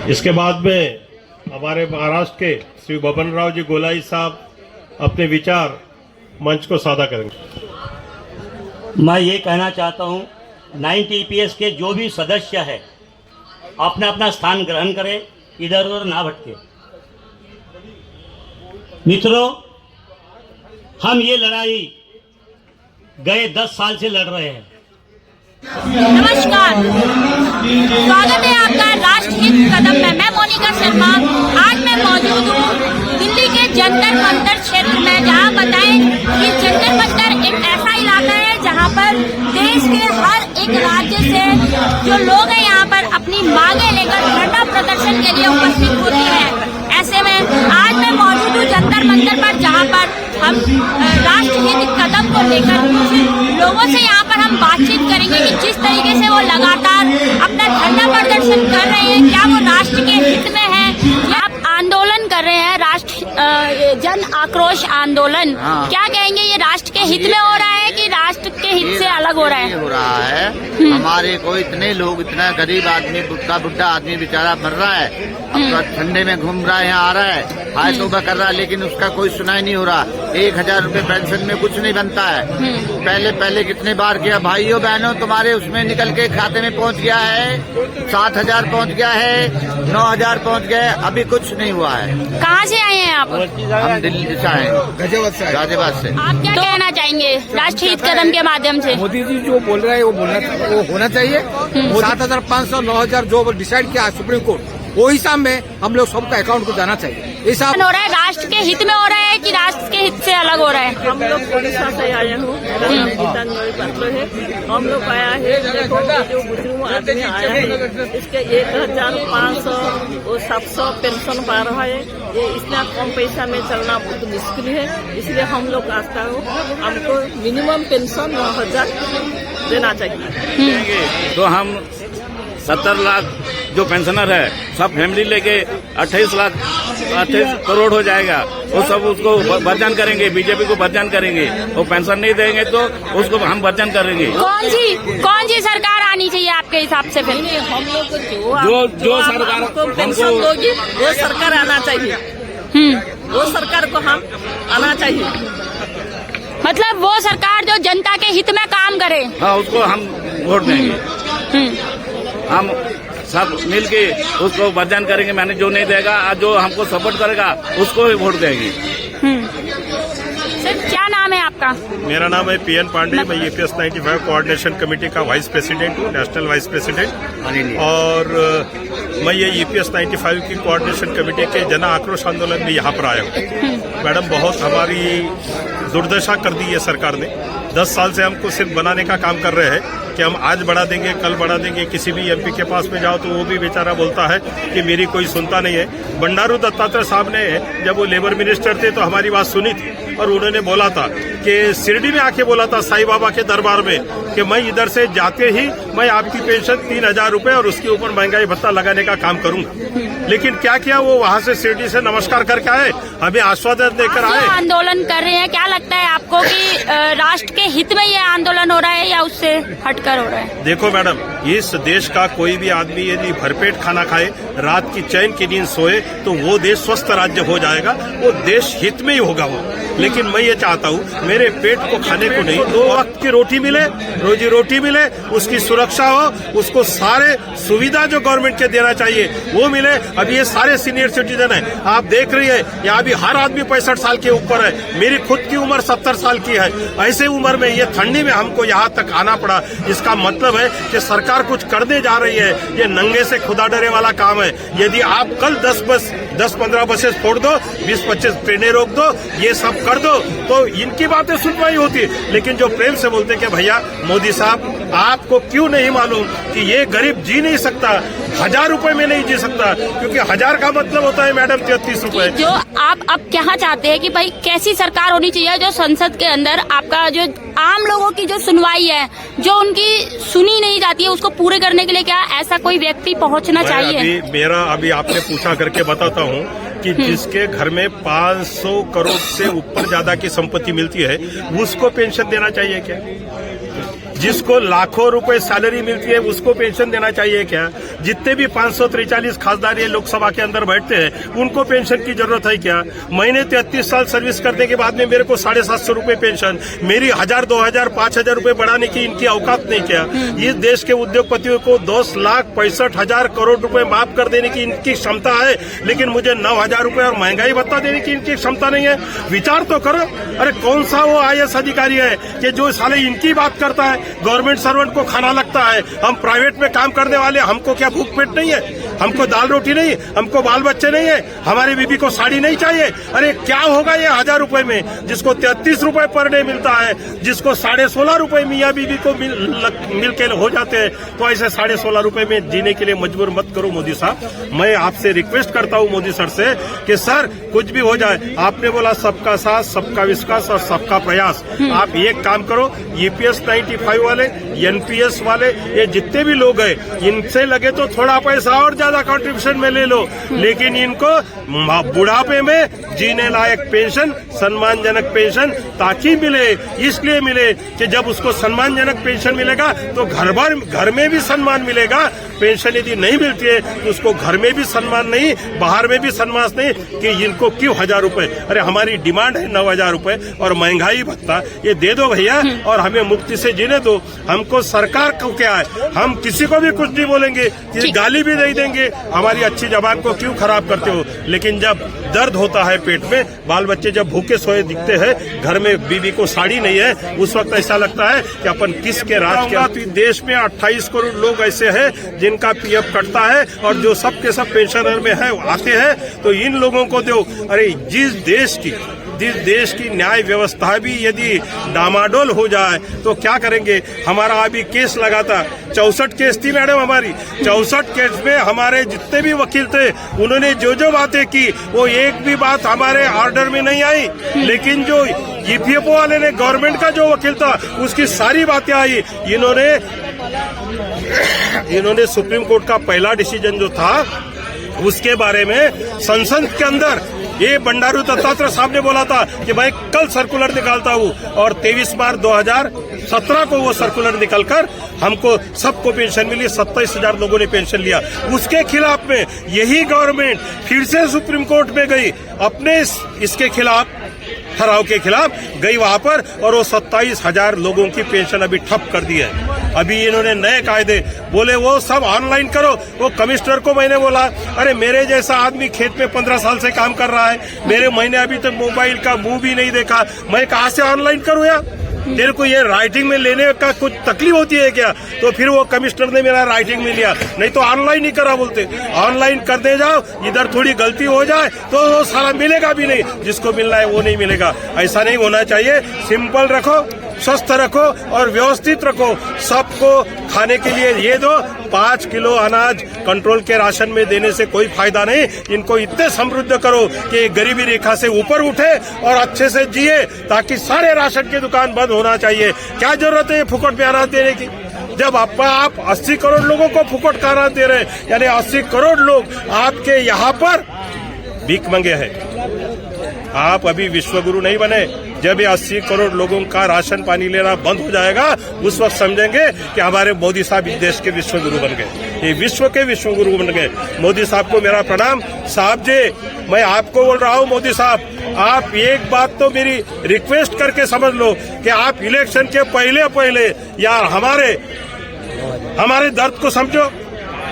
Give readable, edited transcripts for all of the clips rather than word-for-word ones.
इसके बाद में हमारे महाराष्ट्र के श्री बबन राव जी गोलाई साहब अपने विचार मंच को साझा करेंगे। मैं ये कहना चाहता हूँ 90 EPS के जो भी सदस्य है अपना अपना स्थान ग्रहण करें, इधर उधर ना भटके। मित्रों, हम ये लड़ाई गए 10 साल से लड़ रहे हैं। नमस्कार, स्वागत है आपका राष्ट्रहित कदम में। मैं मोनिका शर्मा आज मैं मौजूद हूँ दिल्ली के जंतर मंतर क्षेत्र में, जहाँ बताएं कि जंतर मंतर एक ऐसा इलाका है जहाँ पर देश के हर एक राज्य से जो लोग हैं यहाँ पर अपनी मांगे लेकर धरना प्रदर्शन के लिए उपस्थित होते हैं। ऐसे में आज मैं मौजूद हूँ जंतर मंतर पर, जहाँ पर हम राष्ट्रहित कदम को लेकर कुछ लोगों से यहाँ पर हम बातचीत करेंगे कि जिस तरीके से वो लगातार अपना धरना प्रदर्शन कर रहे हैं, क्या वो राष्ट्र के हित में है या आप आंदोलन कर रहे हैं, राष्ट्र जन आक्रोश आंदोलन। क्या कहेंगे, ये राष्ट्र के हित में हो रहा है कि राष्ट्र के हित से अलग हो रहा है? हो रहा है हमारे को इतने लोग, इतना गरीब आदमी, बुढ़ा आदमी बेचारा मर रहा है, अब ठंडे में घूम रहा है, यहाँ आ रहा है, हाय तौबा कर रहा है, लेकिन उसका कोई सुनाई नहीं हो रहा। 1000 रुपए पेंशन में कुछ नहीं बनता है। पहले कितने बार किया, भाइयों बहनों, तुम्हारे उसमें निकल के खाते में पहुँच गया है, 7000 पहुँच गया है, 9000 पहुँच गए, अभी कुछ नहीं हुआ है। कहाँ से आए हैं आप? हम दिल्ली से आए, गाजियाबाद से। आप क्या कहना चाहेंगे राष्ट्रहित कदम के माध्यम से? मोदी जी जो बोल रहे हैं वो होना चाहिए। 7500 9000 जो डिसाइड किया सुप्रीम कोर्ट, वो हिसाब में हम लोग सबका अकाउंट को जाना चाहिए। हिसाब हो रहा है राष्ट्र के हित में हो रहा है कि राष्ट्र के हित से अलग हो रहा है? हम लोग ओडिशा से आए हूँ, गीतांजलि पात्र है। हम लोग आया है, देखो जो बुजुर्ग आदमी आया है, इसके 1500 और 700 पेंशन पा रहा है। ये इतना कम पैसा में चलना बहुत मुश्किल है, इसलिए हम लोग आता हूँ, हमको मिनिमम पेंशन 9000 देना चाहिए। तो हम 70 लाख जो पेंशनर है, सब फैमिली लेके 28 करोड़ हो जाएगा। वो सब उसको बदनाम करेंगे, बीजेपी को बदनाम करेंगे। वो पेंशन नहीं देंगे तो उसको हम बदनाम करेंगे। कौन सी सरकार आनी चाहिए आपके हिसाब से? फिर हम लोग को जो सरकार हमको पेंशन दोगी, वो सरकार आना चाहिए। वो सरकार को हम आना चाहिए, मतलब वो सरकार जो जनता के हित में काम करे। हाँ, उसको हम वोट देंगे। हम सब मिलके उसको बदनाम करेंगे। मैंने जो नहीं देगा, जो हमको सपोर्ट करेगा उसको ही वोट देंगे। सर, क्या नाम है आपका? मेरा नाम है PN पांडे। मैं EPS 95 कोऑर्डिनेशन कमेटी का वाइस प्रेसिडेंट हूँ, नेशनल वाइस प्रेसिडेंट। और मैं ये EPS 95 की कोऑर्डिनेशन कमेटी के जन आक्रोश आंदोलन में यहाँ पर आया हूँ। मैडम, बहुत हमारी दुर्दशा कर दी है सरकार ने। 10 साल से हमको सिर्फ बनाने का काम कर रहे हैं कि हम आज बढ़ा देंगे, कल बढ़ा देंगे। किसी भी MP के पास में जाओ तो वो भी बेचारा बोलता है कि मेरी कोई सुनता नहीं है। बंडारू दत्तात्रेय साहब ने जब वो लेबर मिनिस्टर थे तो हमारी बात सुनी थी और उन्होंने बोला था कि शिरडी में आके बोला था साईं बाबा के दरबार में कि मैं इधर से जाते ही मैं आपकी पेंशन 3000 रुपए और उसके ऊपर महंगाई भत्ता लगाने का काम करूंगा। लेकिन क्या किया, वो वहां से शिरडी से नमस्कार करके आए, हमें आश्वासन देकर आए। आंदोलन कर रहे हैं, क्या लगता है आपको कि राष्ट्र के हित में ये आंदोलन हो रहा है या उससे हटकर हो रहा है? देखो मैडम, इस देश का कोई भी आदमी यदि भरपेट खाना खाए, रात की चैन की नींद सोए, तो वो देश स्वस्थ राज्य हो जाएगा, वो देश हित में ही होगा वो। लेकिन मैं ये चाहता हूँ मेरे पेट को खाने को नहीं, 2 वक्त की रोटी मिले, रोजी रोटी मिले, उसकी सुरक्षा हो, उसको सारे सुविधा जो गवर्नमेंट के देना चाहिए वो मिले। अभी ये सारे सीनियर सिटीजन है, आप देख रही है यहाँ भी हर आदमी 65 साल के ऊपर है। मेरी खुद की उम्र 70 साल की है। ऐसे उम्र में ये ठंडी में हमको यहाँ तक आना पड़ा। इसका मतलब है कि सरकार कुछ करने जा रही है। ये नंगे से खुदा डरे वाला काम है। यदि आप कल 10-15 बसेस फोड़ दो, 20-25 ट्रेनें रोक दो, ये सब कर दो, तो इनकी बातें सुनवाई होती। लेकिन जो प्रेम से बोलते कि भैया मोदी साहब, आपको क्यों नहीं मालूम कि ये गरीब जी नहीं सकता, 1000 रुपए में नहीं जी सकता, क्योंकि 1000 का मतलब होता है मैडम 33 रुपए। जो आप अब क्या चाहते हैं कि भाई कैसी सरकार होनी चाहिए जो संसद के अंदर आपका जो आम लोगों की जो सुनवाई है, जो उनकी सुनी नहीं जाती है, उसको पूरे करने के लिए क्या ऐसा कोई व्यक्ति पहुंचना चाहिए? अभी आपने पूछा करके बताता हूँ कि जिसके घर में 500 करोड़ से ऊपर ज्यादा की संपत्ति मिलती है, उसको पेंशन देना चाहिए क्या? जिसको लाखों रुपए सैलरी मिलती है उसको पेंशन देना चाहिए क्या? जितने भी 543 खासदार ये लोकसभा के अंदर बैठते हैं उनको पेंशन की जरूरत है क्या? मैंने 33 साल सर्विस करने के बाद में मेरे को 750 रुपए पेंशन, मेरी 1000, 2000, 5000 रुपए बढ़ाने की इनकी औकात नहीं क्या? इस देश के उद्योगपतियों को 10,65,000 करोड़ रुपए माफ कर देने की इनकी क्षमता है, लेकिन मुझे 9,000 रुपए और महंगाई भत्ता देने की इनकी क्षमता नहीं है। विचार तो करो। अरे कौन सा वो IAS अधिकारी है कि जो साले इनकी बात करता है? गवर्नमेंट सर्वेंट को खाना लगता है, हम प्राइवेट में काम करने वाले, हमको क्या भूख पेट नहीं है? हमको दाल रोटी नहीं, हमको बाल बच्चे नहीं है, हमारी बीबी को साड़ी नहीं चाहिए? अरे क्या होगा ये 1000 रुपए में, जिसको 33 रुपए पर डे मिलता है, जिसको 16.5 रुपए मियाँ बीबी को मिल के हो जाते हैं, तो ऐसे 16.5 रुपए में जीने के लिए मजबूर मत करो मोदी साहब। मैं आपसे रिक्वेस्ट करता हूँ मोदी सर से कि सर कुछ भी हो जाए, आपने बोला सबका साथ, सबका विश्वास और सबका प्रयास। आप एक काम करो, EPS 95 वाले, NPS वाले, ये जितने भी लोग हैं, इनसे लगे तो थोड़ा पैसा और ज्यादा कंट्रीब्यूशन में ले लो, लेकिन इनको बुढ़ापे में जीने लायक पेंशन, सम्मानजनक पेंशन ताकि मिले, इसलिए मिले कि जब उसको सम्मानजनक पेंशन मिलेगा तो घर में भी सम्मान मिलेगा। पेंशन यदि नहीं मिलती है तो उसको घर में भी सम्मान नहीं, बाहर में भी सम्मान नहीं कि इनको क्यों 1000 रुपए। अरे हमारी डिमांड है 9,000 रुपए और महंगाई भत्ता, ये दे दो भैया और हमें मुक्ति से जीने दो। हमको सरकार को क्या है, हम किसी को भी कुछ नहीं बोलेंगे, गाली भी नहीं देंगे, हमारी अच्छी जबान को क्यों खराब करते हो? लेकिन जब दर्द होता है पेट में, बाल बच्चे जब भूखे सोए दिखते हैं, घर में बीबी को साड़ी नहीं है, उस वक्त ऐसा लगता है कि अपन किसके राज के। देश में 28 करोड़ लोग ऐसे हैं जिनका PF कटता है और जो सब के सब पेंशनर में है आते हैं, तो इन लोगों को दो। अरे जिस देश की न्याय व्यवस्था भी यदि डामाडोल हो जाए तो क्या करेंगे? हमारा अभी केस लगा था, 64 केस थी मैडम हमारी, 64 केस में हमारे जितने भी वकील थे उन्होंने जो बातें की वो एक भी बात हमारे ऑर्डर में नहीं आई, लेकिन जो EPFO वाले ने, गवर्नमेंट का जो वकील था, उसकी सारी बातें आई। इन्होंने सुप्रीम कोर्ट का पहला डिसीजन जो था उसके बारे में संसद के अंदर ये बंडारू दत्तात्रेय साहब ने बोला था कि मैं कल सर्कुलर निकालता हूँ, और 23 मार्च 2017 को वो सर्कुलर निकलकर हमको सबको पेंशन मिली, 27,000 लोगों ने पेंशन लिया। उसके खिलाफ में यही गवर्नमेंट फिर से सुप्रीम कोर्ट में गई, अपने इसके खिलाफ, ठहराव के खिलाफ गई वहां पर, और वो 27,000 लोगों की पेंशन अभी ठप कर दी है। अभी इन्होंने नए कायदे बोले वो सब ऑनलाइन करो। वो कमिश्नर को मैंने बोला, अरे मेरे जैसा आदमी खेत में 15 साल से काम कर रहा है, मैंने अभी तक मोबाइल का मुंह भी नहीं देखा, मैं कहाँ से ऑनलाइन करूँ यार? तेरे को ये राइटिंग में लेने का कुछ तकलीफ होती है क्या? तो फिर वो कमिश्नर ने मेरा राइटिंग में लिया, नहीं तो ऑनलाइन ही करा बोलते। ऑनलाइन करने जाओ, इधर थोड़ी गलती हो जाए तो वो सारा मिलेगा भी नहीं, जिसको मिलना है वो नहीं मिलेगा। ऐसा नहीं होना चाहिए। सिंपल रखो, स्वस्थ रखो और व्यवस्थित रखो। सबको खाने के लिए ये दो, 5 किलो अनाज कंट्रोल के राशन में देने से कोई फायदा नहीं। इनको इतने समृद्ध करो कि गरीबी रेखा से ऊपर उठे और अच्छे से जिए, ताकि सारे राशन की दुकान बंद होना चाहिए। क्या जरूरत है फुकट में अनाज देने की? जब आप 80 करोड़ लोगों को फुकट का अनाज दे रहे, यानी 80 करोड़ लोग आपके यहाँ पर भीख मंगे हैं। आप अभी विश्वगुरु नहीं बने। जब ये 80 करोड़ लोगों का राशन पानी लेना बंद हो जाएगा, उस वक्त समझेंगे कि हमारे मोदी साहब इस देश के विश्वगुरु बन गए, ये विश्व के विश्वगुरु बन गए। मोदी साहब को मेरा प्रणाम। साहब जी, मैं आपको बोल रहा हूँ, मोदी साहब आप एक बात तो मेरी रिक्वेस्ट करके समझ लो कि आप इलेक्शन के पहले यार हमारे दर्द को समझो।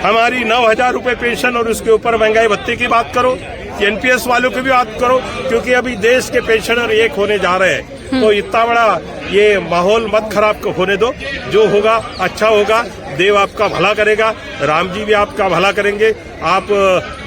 हमारी 9,000 रुपए पेंशन और उसके ऊपर महंगाई भत्ते की बात करो, NPS वालों की भी बात करो, क्योंकि अभी देश के पेंशनर एक होने जा रहे हैं। तो इतना बड़ा ये माहौल मत खराब होने दो। जो होगा अच्छा होगा, देव आपका भला करेगा, राम जी भी आपका भला करेंगे। आप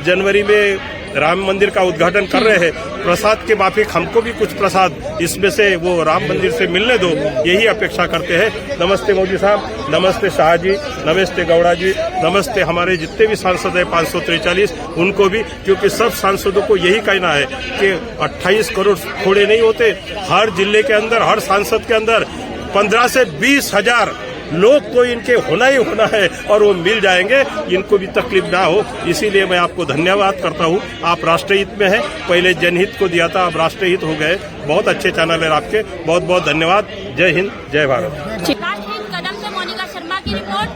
जनवरी में राम मंदिर का उद्घाटन कर रहे हैं, प्रसाद के माफिक हमको भी कुछ प्रसाद इसमें से वो राम मंदिर से मिलने दो, यही अपेक्षा करते हैं। नमस्ते मोदी साहब, नमस्ते शाह जी, नमस्ते गौड़ा जी, नमस्ते हमारे जितने भी सांसद हैं 543, उनको भी, क्योंकि सब सांसदों को यही कहना है कि 28 करोड़ थोड़े नहीं होते। हर जिले के अंदर, हर सांसद के अंदर 15 से 20,000 लोग तो इनके होना ही होना है, और वो मिल जाएंगे, इनको भी तकलीफ ना हो। इसीलिए मैं आपको धन्यवाद करता हूँ। आप राष्ट्रहित में हैं, पहले जनहित को दिया था, अब राष्ट्रहित हो गए। बहुत अच्छे चैनल है आपके, बहुत बहुत धन्यवाद। जय हिंद, जय भारत। राष्ट्रहित कदम की रिपोर्ट